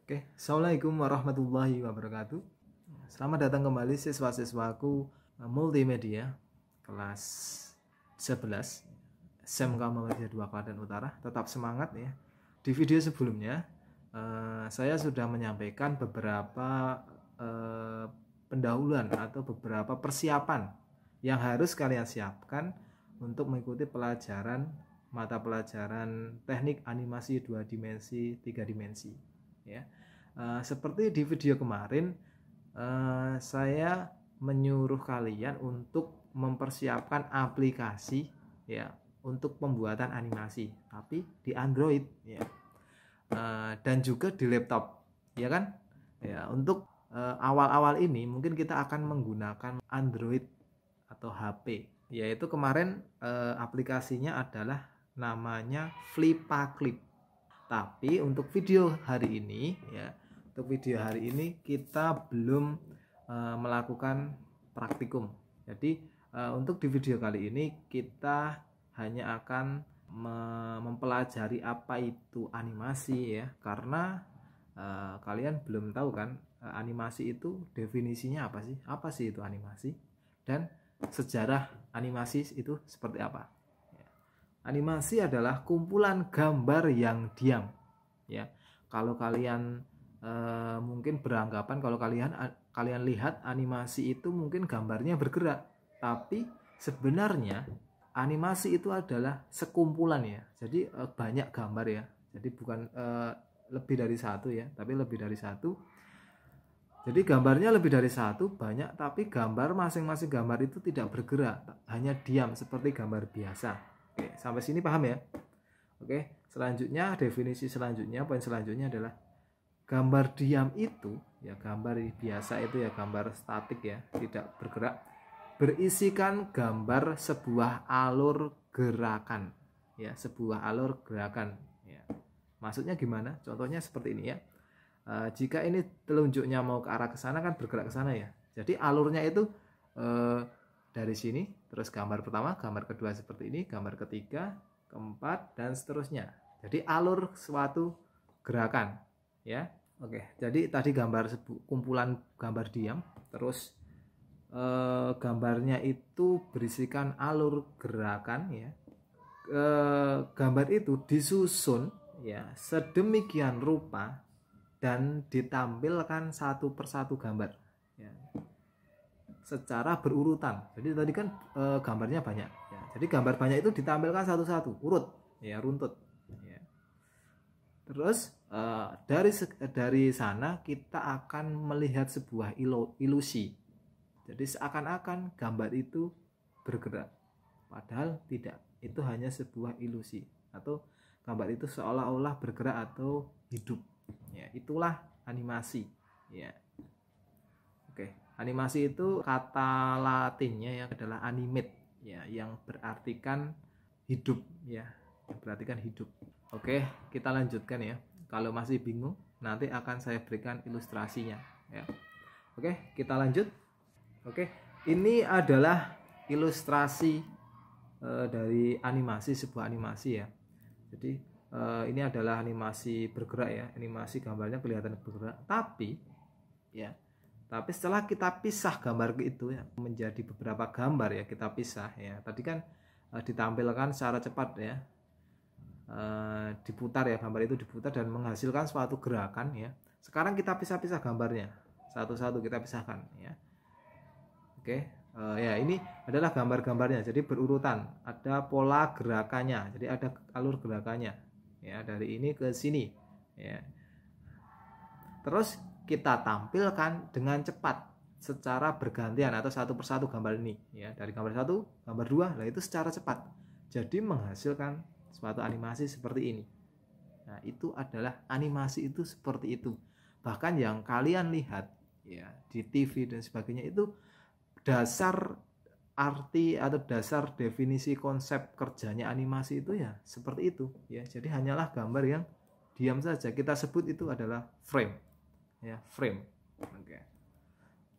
Oke, Assalamualaikum warahmatullahi wabarakatuh. Selamat datang kembali siswa-siswaku multimedia kelas 11 SMK Muhammadiyah 2 Klaten Utara. Tetap semangat ya. Di video sebelumnya saya sudah menyampaikan beberapa pendahuluan atau beberapa persiapan yang harus kalian siapkan untuk mengikuti pelajaran mata pelajaran teknik animasi 2 dimensi 3 dimensi ya. Seperti di video kemarin saya menyuruh kalian untuk mempersiapkan aplikasi ya untuk pembuatan animasi tapi di Android ya, dan juga di laptop ya kan ya. Untuk awal-awal ini mungkin kita akan menggunakan Android atau HP, yaitu kemarin aplikasinya adalah namanya Flipaclip. Tapi untuk video hari ini ya, untuk video hari ini kita belum melakukan praktikum. Jadi untuk di video kali ini kita hanya akan mempelajari apa itu animasi ya, karena kalian belum tahu kan animasi itu definisinya apa sih? Apa sih itu animasi? Dan sejarah animasi itu seperti apa? Animasi adalah kumpulan gambar yang diam ya. Kalau kalian mungkin beranggapan kalau kalian lihat animasi itu mungkin gambarnya bergerak, tapi sebenarnya animasi itu adalah sekumpulan ya. Jadi banyak gambar ya. Jadi bukan lebih dari satu ya, tapi lebih dari satu. Jadi gambarnya lebih dari satu, banyak, tapi gambar masing-masing gambar itu tidak bergerak, hanya diam seperti gambar biasa. Oke, sampai sini paham ya? Oke, selanjutnya definisi selanjutnya, poin selanjutnya adalah gambar diam itu ya, gambar biasa itu ya, gambar statik ya, tidak bergerak, berisikan gambar sebuah alur gerakan ya, sebuah alur gerakan ya. Maksudnya gimana? Contohnya seperti ini ya. Jika ini telunjuknya mau ke arah ke sana kan bergerak ke sana ya. Jadi alurnya itu dari sini, terus gambar pertama, gambar kedua seperti ini, gambar ketiga, keempat, dan seterusnya. Jadi alur suatu gerakan ya. Oke, jadi tadi gambar kumpulan gambar diam, terus gambarnya itu berisikan alur gerakan ya. Gambar itu disusun ya sedemikian rupa dan ditampilkan satu persatu gambar ya, secara berurutan. Jadi tadi kan gambarnya banyak ya. Jadi gambar banyak itu ditampilkan satu-satu, urut ya, runtut ya. Terus dari sana kita akan melihat sebuah ilusi. Jadi seakan-akan gambar itu bergerak, padahal tidak. Itu hanya sebuah ilusi, atau gambar itu seolah-olah bergerak atau hidup ya. Itulah animasi ya. Oke, animasi itu kata latinnya yang adalah animate ya, yang berartikan hidup ya, yang berartikan hidup. Oke, kita lanjutkan ya. Kalau masih bingung, nanti akan saya berikan ilustrasinya ya. Oke, kita lanjut. Oke, ini adalah ilustrasi dari animasi, sebuah animasi ya. Jadi ini adalah animasi bergerak ya, animasi gambarnya kelihatan bergerak, tapi setelah kita pisah gambar itu ya menjadi beberapa gambar ya, kita pisah ya. Tadi kan ditampilkan secara cepat ya, diputar ya, gambar itu diputar dan menghasilkan suatu gerakan ya. Sekarang kita pisah-pisah gambarnya satu-satu, kita pisahkan ya. Oke, ya ini adalah gambar-gambarnya, jadi berurutan, ada pola gerakannya, jadi ada alur gerakannya ya, dari ini ke sini ya. Terus kita tampilkan dengan cepat secara bergantian atau satu persatu gambar ini ya, dari gambar satu, gambar dua, nah itu secara cepat, jadi menghasilkan suatu animasi seperti ini. Nah itu adalah animasi, itu seperti itu. Bahkan yang kalian lihat ya di TV dan sebagainya itu dasar arti atau dasar definisi konsep kerjanya animasi itu ya seperti itu ya. Jadi hanyalah gambar yang diam saja, kita sebut itu adalah frame ya, frame. Oke.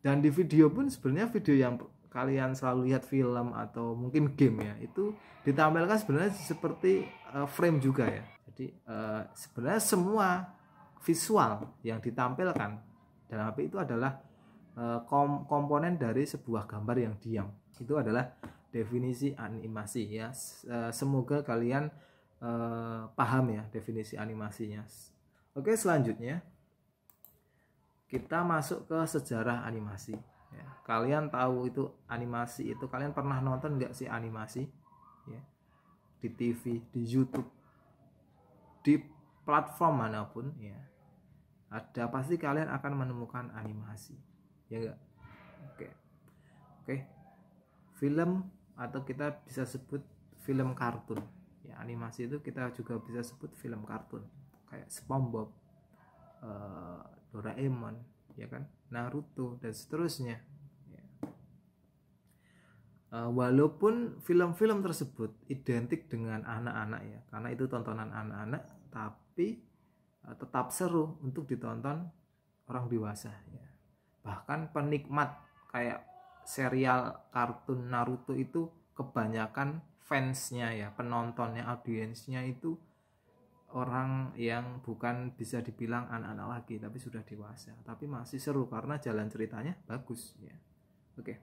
Dan di video pun sebenarnya video yang kalian selalu lihat film atau mungkin game ya, itu ditampilkan sebenarnya seperti frame juga ya. Jadi sebenarnya semua visual yang ditampilkan dalam HP itu adalah komponen dari sebuah gambar yang diam. Itu adalah definisi animasi ya. Semoga kalian paham ya definisi animasinya. Oke, selanjutnya kita masuk ke sejarah animasi ya. Kalian tahu itu animasi itu, kalian pernah nonton nggak sih animasi ya, di TV, di YouTube, di platform manapun ya, ada pasti kalian akan menemukan animasi ya enggak? Oke. Film atau kita bisa sebut film kartun ya. Animasi itu kita juga bisa sebut film kartun kayak SpongeBob, Doraemon ya kan, Naruto dan seterusnya ya. Walaupun film-film tersebut identik dengan anak-anak ya, karena itu tontonan anak-anak, tapi tetap seru untuk ditonton orang dewasa ya. Bahkan penikmat kayak serial kartun Naruto itu kebanyakan fansnya ya, penontonnya, audiensnya itu orang yang bukan bisa dibilang anak-anak lagi tapi sudah dewasa, tapi masih seru karena jalan ceritanya bagus ya. Oke.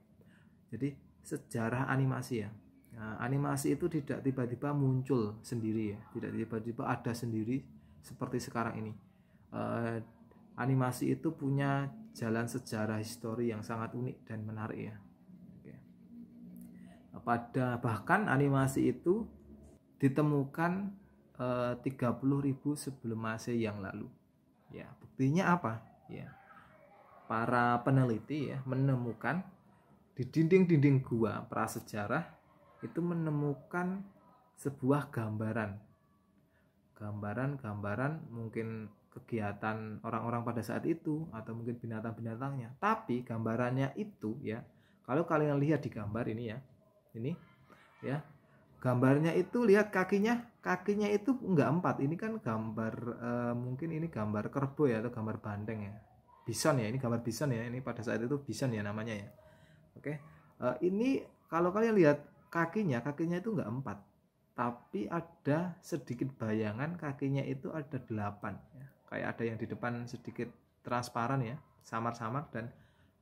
Jadi sejarah animasi ya. Nah, animasi itu tidak tiba-tiba muncul sendiri ya, tidak tiba-tiba ada sendiri seperti sekarang ini. Animasi itu punya jalan sejarah histori yang sangat unik dan menarik ya. Oke. Bahkan animasi itu ditemukan 30.000 sebelum Masehi yang lalu. Ya, buktinya apa? Ya. Para peneliti ya menemukan di dinding-dinding gua prasejarah itu menemukan sebuah gambaran mungkin kegiatan orang-orang pada saat itu atau mungkin binatang-binatangnya. Tapi gambarannya itu ya, kalau kalian lihat di gambar ini ya, gambarnya itu lihat kakinya itu enggak 4. Ini kan gambar mungkin ini gambar kerbau ya atau gambar bandeng ya, bison ya, ini gambar bison ya, ini pada saat itu bison ya namanya ya. Oke. Ini kalau kalian lihat kakinya itu enggak 4, tapi ada sedikit bayangan kakinya itu ada 8 ya. Kayak ada yang di depan sedikit transparan ya, samar-samar, dan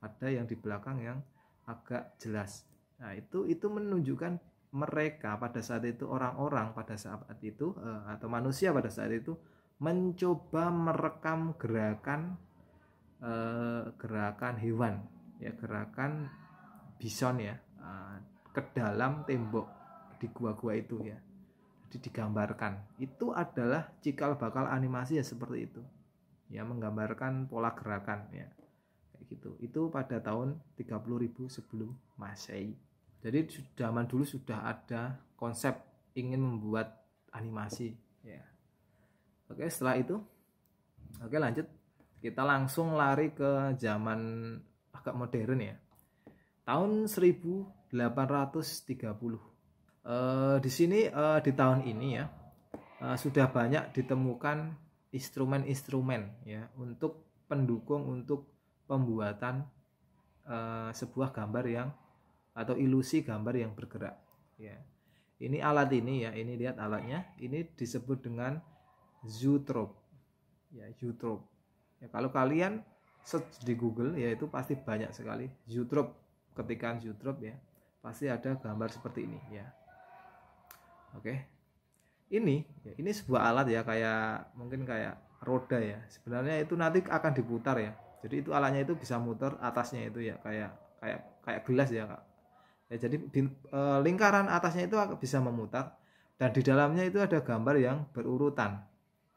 ada yang di belakang yang agak jelas. Nah, itu menunjukkan mereka pada saat itu, orang-orang pada saat itu atau manusia pada saat itu mencoba merekam gerakan hewan ya, gerakan bison ya, ke dalam tembok di gua-gua itu ya. Jadi digambarkan. Itu adalah cikal bakal animasi ya, seperti itu. Ya, menggambarkan pola gerakan ya. Kayak gitu. Itu pada tahun 30.000 sebelum Masehi. Jadi zaman dulu sudah ada konsep ingin membuat animasi ya. Oke, setelah itu lanjut. Kita langsung lari ke zaman agak modern ya. Tahun 1830. Di sini di tahun ini ya sudah banyak ditemukan instrumen-instrumen ya untuk pendukung untuk pembuatan sebuah gambar yang atau ilusi gambar yang bergerak ya. Ini alat ini ya, ini lihat alatnya, ini disebut dengan zootrope ya, zootrope ya. Kalau kalian search di Google ya, itu pasti banyak sekali zootrope, ketikan zootrope ya, pasti ada gambar seperti ini ya. Oke. Ini sebuah alat ya, kayak mungkin kayak roda ya. Sebenarnya itu nanti akan diputar ya. Jadi itu alatnya itu bisa muter atasnya itu ya, kayak gelas ya, Kak. Ya, jadi lingkaran atasnya itu bisa memutar, dan di dalamnya itu ada gambar yang berurutan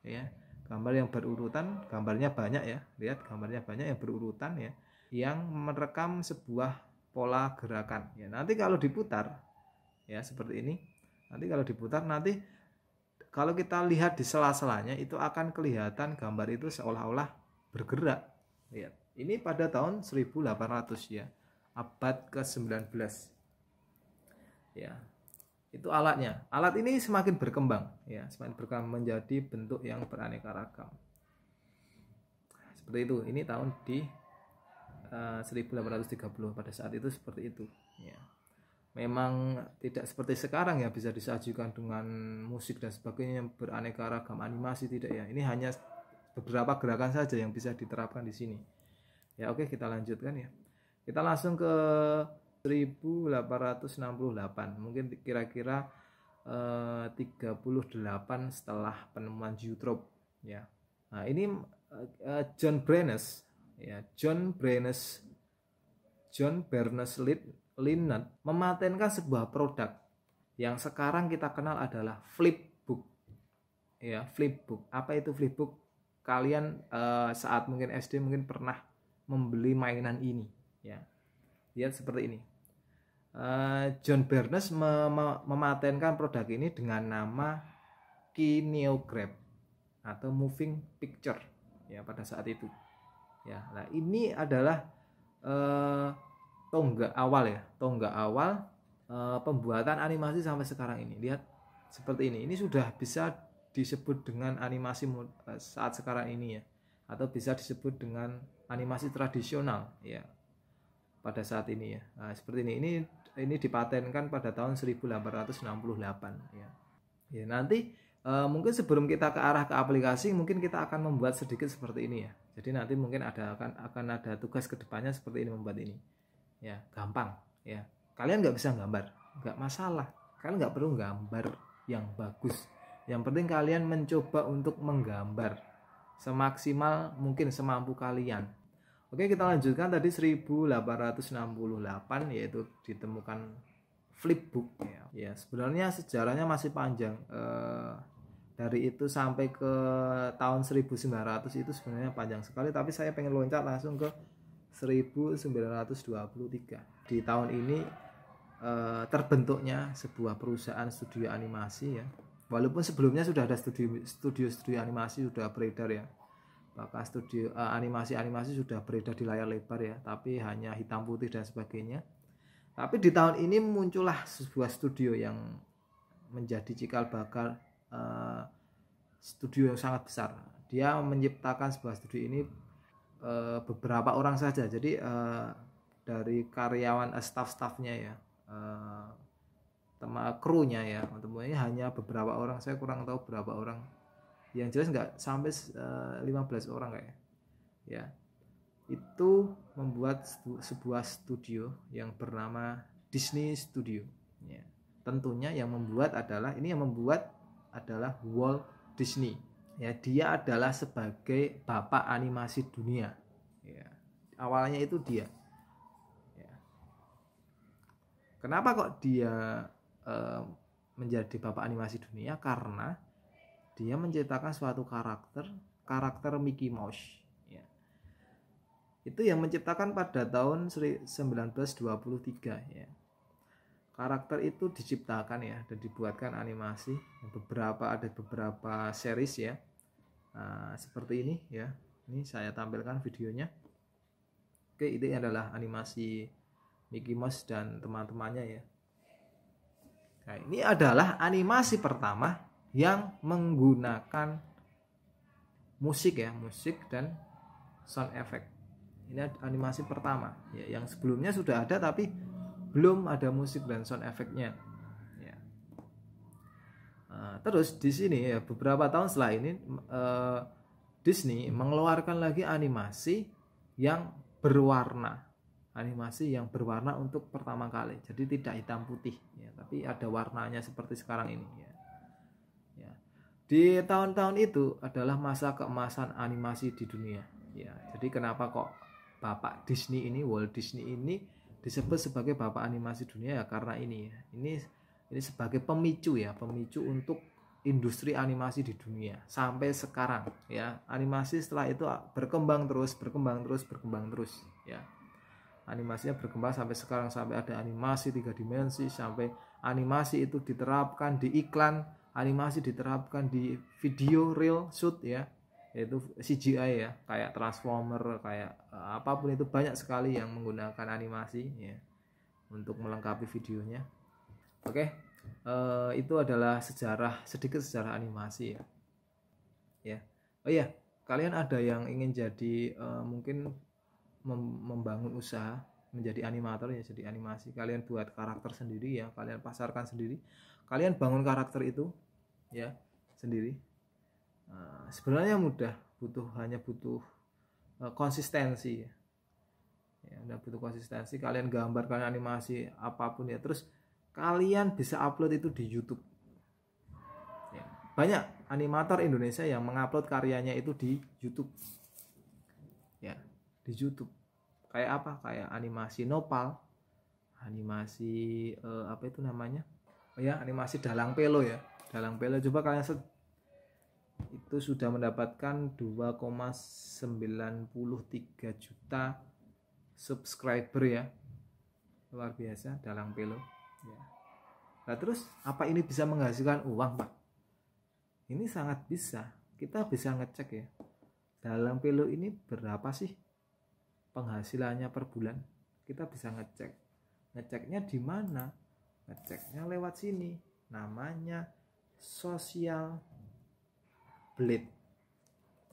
ya. Gambar yang berurutan, gambarnya banyak ya. Lihat gambarnya banyak yang berurutan ya, yang merekam sebuah pola gerakan ya. Nanti kalau diputar ya seperti ini, nanti kalau diputar, nanti kalau kita lihat di sela-selanya itu akan kelihatan gambar itu seolah-olah bergerak. Lihat, ini pada tahun 1800 ya, abad ke-19 ya. Itu alatnya. Alat ini semakin berkembang ya, semakin berkembang menjadi bentuk yang beraneka ragam seperti itu. Ini tahun di 1830 pada saat itu seperti itu ya. Memang tidak seperti sekarang ya, bisa disajikan dengan musik dan sebagainya beraneka ragam animasi, tidak ya. Ini hanya beberapa gerakan saja yang bisa diterapkan di sini. Ya, oke, kita lanjutkan ya. Kita langsung ke 1868. Mungkin kira-kira 38 setelah penemuan geotrop ya. Nah, ini John Berners Linnet mematenkan sebuah produk yang sekarang kita kenal adalah flipbook. Ya, flipbook. Apa itu flipbook? Kalian saat mungkin SD mungkin pernah membeli mainan ini ya. Lihat seperti ini. John Berners mematenkan produk ini dengan nama Kineograph atau moving picture ya pada saat itu. Ya, nah ini adalah tonggak awal pembuatan animasi sampai sekarang ini. Lihat seperti ini. Ini sudah bisa disebut dengan animasi saat sekarang ini ya, atau bisa disebut dengan animasi tradisional ya pada saat ini ya. Nah, seperti ini dipatenkan pada tahun 1868 ya. Ya, nanti mungkin sebelum kita ke arah ke aplikasi, mungkin kita akan membuat sedikit seperti ini ya. Jadi nanti mungkin akan ada tugas kedepannya seperti ini, membuat ini. Ya, gampang ya. Kalian nggak bisa gambar, nggak masalah. Kalian nggak perlu gambar yang bagus. Yang penting kalian mencoba untuk menggambar semaksimal mungkin, semampu kalian. Oke, kita lanjutkan tadi 1868 yaitu ditemukan flipbook ya. Ya, sebenarnya sejarahnya masih panjang. Dari itu sampai ke tahun 1900 itu sebenarnya panjang sekali, tapi saya pengen loncat langsung ke 1923. Di tahun ini terbentuknya sebuah perusahaan studio animasi ya. Walaupun sebelumnya sudah ada studio animasi sudah beredar ya. Bahkan studio animasi sudah beredar di layar lebar ya, tapi hanya hitam putih dan sebagainya. Tapi di tahun ini muncullah sebuah studio yang menjadi cikal bakal studio yang sangat besar. Dia menciptakan sebuah studio ini beberapa orang saja. Jadi dari karyawan staff-staffnya ya, krunya ya, temunya hanya beberapa orang. Saya kurang tahu berapa orang. Yang jelas nggak sampai 15 orang kayak ya. Itu membuat sebuah studio yang bernama Disney Studio ya. Tentunya yang membuat adalah Walt Disney ya. Dia adalah sebagai bapak animasi dunia ya. Awalnya itu dia ya. Kenapa kok dia menjadi bapak animasi dunia? Karena dia menciptakan suatu karakter Mickey Mouse ya. Itu yang menciptakan pada tahun 1923 ya. Karakter itu diciptakan ya dan dibuatkan animasi. Ada beberapa series ya. Nah, seperti ini ya. Ini saya tampilkan videonya. Oke, ini adalah animasi Mickey Mouse dan teman-temannya ya. Nah, ini adalah animasi pertama yang menggunakan musik dan sound effect. Ini animasi pertama ya, yang sebelumnya sudah ada tapi belum ada musik dan sound effect-nya ya. Terus di sini ya, beberapa tahun setelah ini Disney mengeluarkan lagi animasi yang berwarna untuk pertama kali. Jadi tidak hitam putih ya, tapi ada warnanya seperti sekarang ini ya. Di tahun-tahun itu adalah masa keemasan animasi di dunia ya. Jadi kenapa kok Bapak Disney ini, Walt Disney ini disebut sebagai bapak animasi dunia ya, karena ini sebagai pemicu untuk industri animasi di dunia sampai sekarang ya. Animasi setelah itu berkembang terus ya. Animasinya berkembang sampai sekarang, sampai ada animasi 3 dimensi, sampai animasi itu diterapkan di iklan, animasi diterapkan di video real shoot ya, yaitu CGI ya, kayak Transformer, kayak apapun itu, banyak sekali yang menggunakan animasi ya untuk melengkapi videonya. Oke, itu adalah sedikit sejarah animasi ya. Oh iya, kalian ada yang ingin jadi mungkin membangun usaha menjadi animator ya, jadi animasi, kalian buat karakter sendiri ya, kalian pasarkan sendiri, kalian bangun karakter itu ya sendiri. Sebenarnya mudah hanya butuh konsistensi ya. Udah butuh konsistensi, kalian gambar, kalian animasi apapun ya, terus kalian bisa upload itu di YouTube ya. Banyak animator Indonesia yang mengupload karyanya itu di YouTube ya, di YouTube. Kayak apa? Kayak animasi Nopal, animasi apa itu namanya, animasi Dalang Pelo ya, Dalang Pelo. Coba kalian itu sudah mendapatkan 2,93 juta subscriber ya, luar biasa Dalang Pelo ya. Nah terus apa ini bisa menghasilkan uang, Pak? Ini sangat bisa. Kita bisa ngecek ya, Dalang Pelo ini berapa sih penghasilannya per bulan. Kita bisa ngeceknya di mana? Ngeceknya lewat sini, namanya Social Blade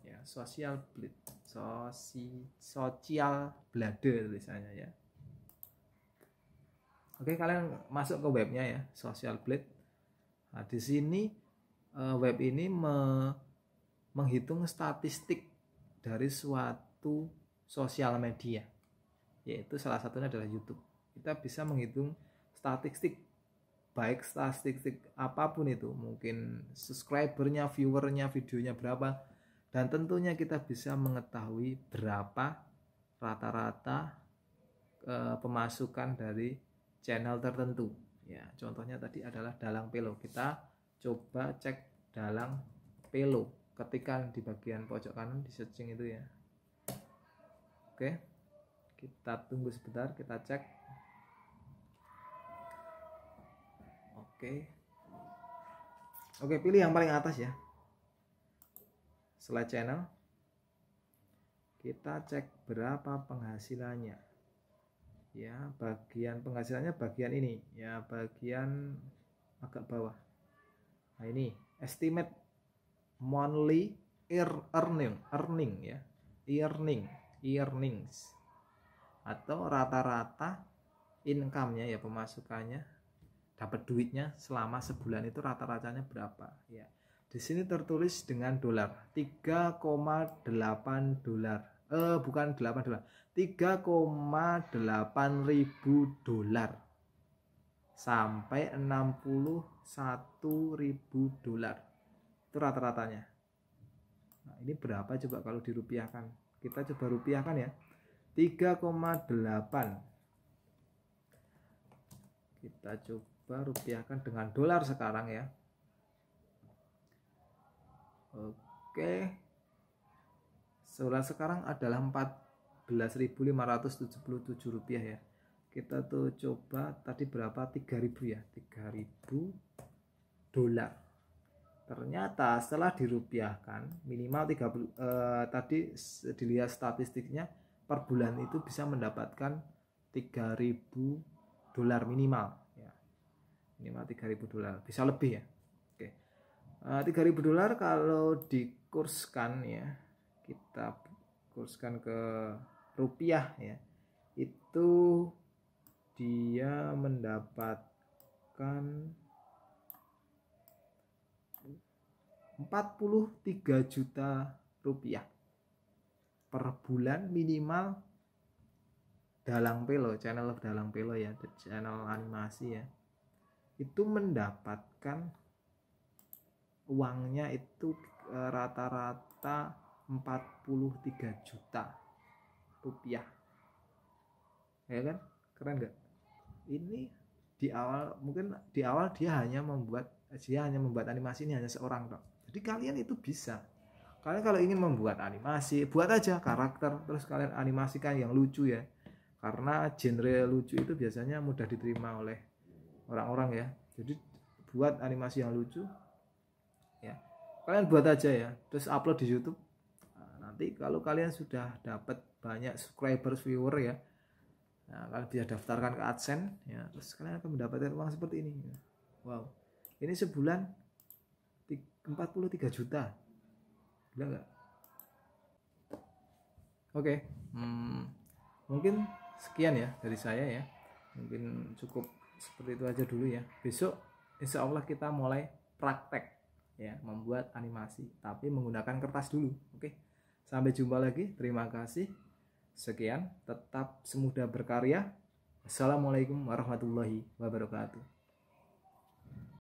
ya, Social Blade, Social Blade tulisannya ya. Oke, kalian masuk ke webnya ya, Social Blade. Nah, di sini web ini menghitung statistik dari suatu sosial media, yaitu salah satunya adalah YouTube. Kita bisa menghitung statistik, baik statistik apapun itu, mungkin subscribernya, viewernya, videonya berapa, dan tentunya kita bisa mengetahui berapa rata-rata pemasukan dari channel tertentu ya. Contohnya tadi adalah Dalang Pelo. Kita coba cek Dalang Pelo, ketikkan di bagian pojok kanan di searching itu ya. Oke, kita tunggu sebentar, kita cek. Oke, pilih yang paling atas ya, slide channel. Kita cek berapa penghasilannya ya. Bagian penghasilannya bagian ini ya, bagian agak bawah. Nah ini estimate monthly earning ya, earnings atau rata-rata income-nya ya, pemasukannya, dapat duitnya selama sebulan itu rata-ratanya berapa ya. Di sini tertulis dengan dolar, 3,8 dolar. Bukan 8 dolar, 3,8 ribu dolar sampai 61 ribu dolar. Itu rata-ratanya. Nah, ini berapa coba kalau dirupiahkan? Kita coba rupiahkan ya. 3,8. Kita coba rupiahkan dengan dolar sekarang ya. Oke. Dolar sekarang adalah 14.577 rupiah ya. Kita tuh coba tadi berapa, 3.000 ya, 3.000 dolar. Ternyata setelah dirupiahkan minimal 30 tadi dilihat statistiknya per bulan itu bisa mendapatkan 3.000 dolar minimal ya. Minimal 3.000 dolar, bisa lebih ya. Oke. 3.000 dolar kalau dikurskan ya, kita kurskan ke rupiah ya, itu dia mendapatkan 43 juta rupiah per bulan minimal. Dalang Pelo, channel Dalang Pelo ya, channel animasi ya, itu mendapatkan uangnya itu rata-rata 43 juta rupiah ya kan, keren gak? Ini di awal, mungkin di awal dia hanya membuat animasi ini hanya seorang dong. Jadi kalian itu bisa, kalian kalau ingin membuat animasi, buat aja karakter, terus kalian animasikan yang lucu ya, karena genre lucu itu biasanya mudah diterima oleh orang-orang ya. Jadi buat animasi yang lucu ya, kalian buat aja ya, terus upload di YouTube. Nanti kalau kalian sudah dapat banyak subscribers, viewer ya, nah, kalian bisa daftarkan ke AdSense ya, terus kalian akan mendapatkan uang seperti ini. Wow, ini sebulan 43 juta, gila nggak? Oke, mungkin sekian ya dari saya ya, mungkin cukup seperti itu aja dulu ya. Besok insya Allah kita mulai praktek ya, membuat animasi tapi menggunakan kertas dulu. Oke. Sampai jumpa lagi. Terima kasih. Sekian, tetap semudah berkarya. Assalamualaikum warahmatullahi wabarakatuh.